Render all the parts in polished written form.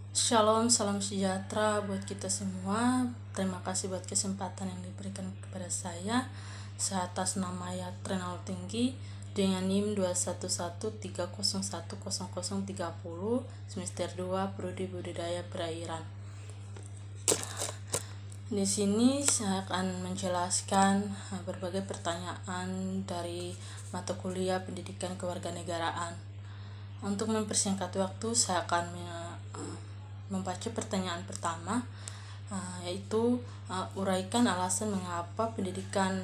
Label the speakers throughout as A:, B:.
A: Shalom, salam sejahtera buat kita semua. Terima kasih buat kesempatan yang diberikan kepada saya. Saya atas nama Yatra Renal Tinggi dengan NIM 21130100030 semester 2 Prodi Budidaya Perairan. Di sini saya akan menjelaskan berbagai pertanyaan dari mata kuliah pendidikan kewarganegaraan. Untuk mempersingkat waktu, saya akan membaca pertanyaan pertama, yaitu uraikan alasan mengapa pendidikan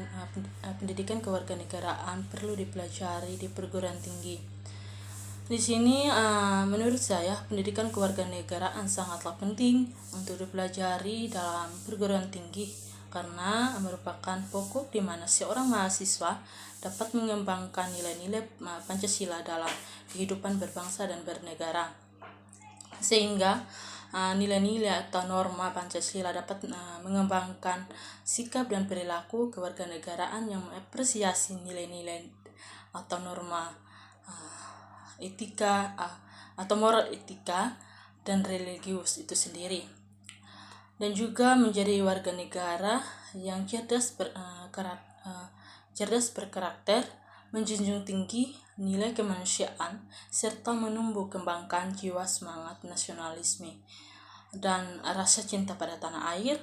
A: kewarganegaraan perlu dipelajari di perguruan tinggi. Di sini menurut saya pendidikan kewarganegaraan sangatlah penting untuk dipelajari dalam perguruan tinggi karena merupakan pokok di mana seorang mahasiswa dapat mengembangkan nilai-nilai Pancasila dalam kehidupan berbangsa dan bernegara, sehingga nilai-nilai atau norma Pancasila dapat mengembangkan sikap dan perilaku kewarganegaraan yang mengapresiasi nilai-nilai atau norma etika atau moral etika dan religius itu sendiri, dan juga menjadi warga negara yang cerdas berkarakter, menjunjung tinggi nilai kemanusiaan, serta menumbuh kembangkan jiwa semangat nasionalisme dan rasa cinta pada tanah air,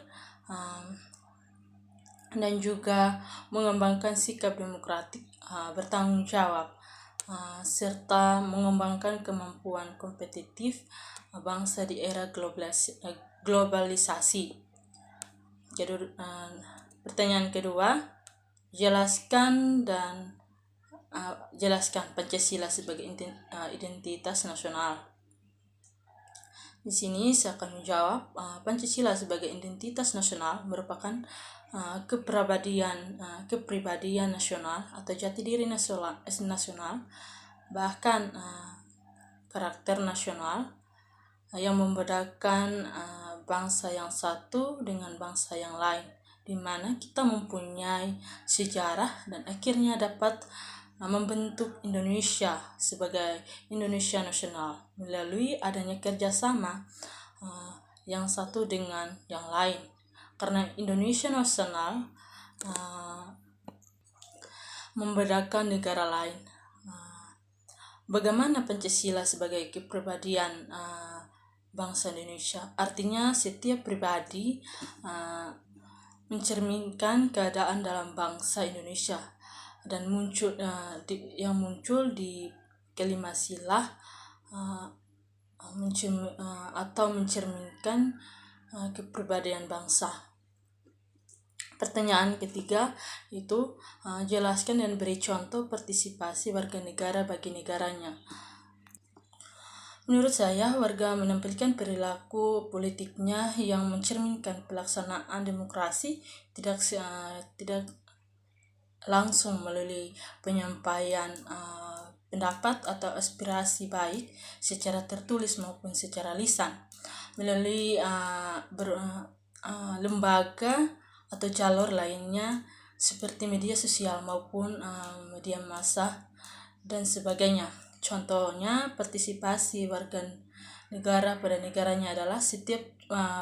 A: dan juga mengembangkan sikap demokratik bertanggung jawab, serta mengembangkan kemampuan kompetitif bangsa di era globalisasi. Jadi pertanyaan kedua, jelaskan Pancasila sebagai identitas nasional. Di sini saya akan menjawab, Pancasila sebagai identitas nasional merupakan kepribadian nasional atau jati diri nasional, bahkan karakter nasional yang membedakan bangsa yang satu dengan bangsa yang lain, di mana kita mempunyai sejarah dan akhirnya dapat membentuk Indonesia sebagai Indonesia nasional melalui adanya kerjasama yang satu dengan yang lain. Karena Indonesia nasional membedakan negara lain. Bagaimana Pancasila sebagai kepribadian bangsa Indonesia? Artinya setiap pribadi mencerminkan keadaan dalam bangsa Indonesia dan muncul di kelima sila mencerminkan kepribadian bangsa. Pertanyaan ketiga itu jelaskan dan beri contoh partisipasi warga negara bagi negaranya. Menurut saya, warga menampilkan perilaku politiknya yang mencerminkan pelaksanaan demokrasi tidak langsung melalui penyampaian pendapat atau aspirasi baik secara tertulis maupun secara lisan, melalui lembaga atau jalur lainnya seperti media sosial maupun media massa dan sebagainya. Contohnya, partisipasi warga negara pada negaranya adalah setiap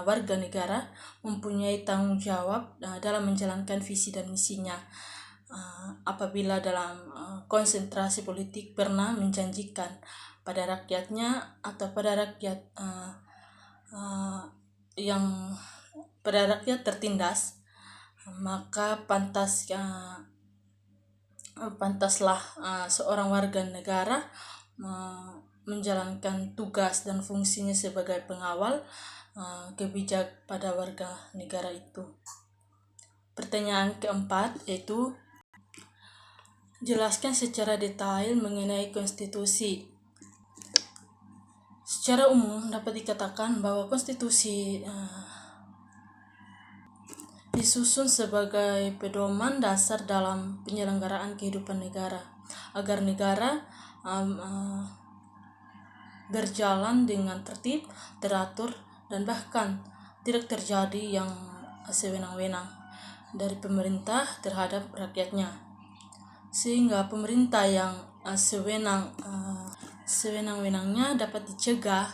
A: warga negara mempunyai tanggung jawab dalam menjalankan visi dan misinya. Apabila dalam konsentrasi politik pernah menjanjikan pada rakyatnya atau pada rakyat tertindas, maka pantaslah seorang warga negara menjalankan tugas dan fungsinya sebagai pengawal kebijakan pada warga negara itu. Pertanyaan keempat yaitu jelaskan secara detail mengenai konstitusi. Secara umum dapat dikatakan bahwa konstitusi disusun sebagai pedoman dasar dalam penyelenggaraan kehidupan negara, agar negara berjalan dengan tertib, teratur, dan bahkan tidak terjadi yang sewenang-wenang dari pemerintah terhadap rakyatnya, sehingga pemerintah yang sewenang-wenangnya dapat dicegah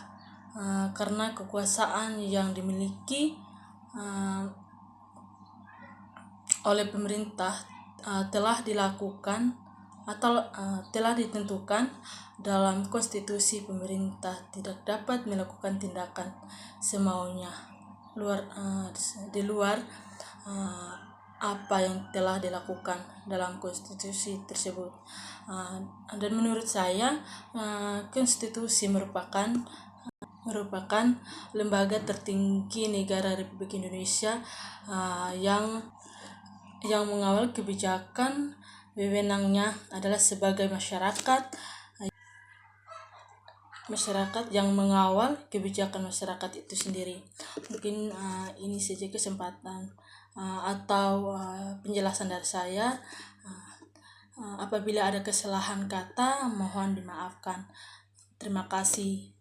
A: karena kekuasaan yang dimiliki oleh pemerintah telah dilakukan atau telah ditentukan dalam konstitusi. Pemerintah tidak dapat melakukan tindakan semaunya di luar apa yang telah dilakukan dalam konstitusi tersebut. Dan menurut saya konstitusi merupakan lembaga tertinggi negara Republik Indonesia yang mengawal kebijakan. Wewenangnya adalah sebagai masyarakat yang mengawal kebijakan masyarakat itu sendiri. Mungkin ini saja kesempatan atau penjelasan dari saya. Apabila ada kesalahan kata, mohon dimaafkan. Terima kasih.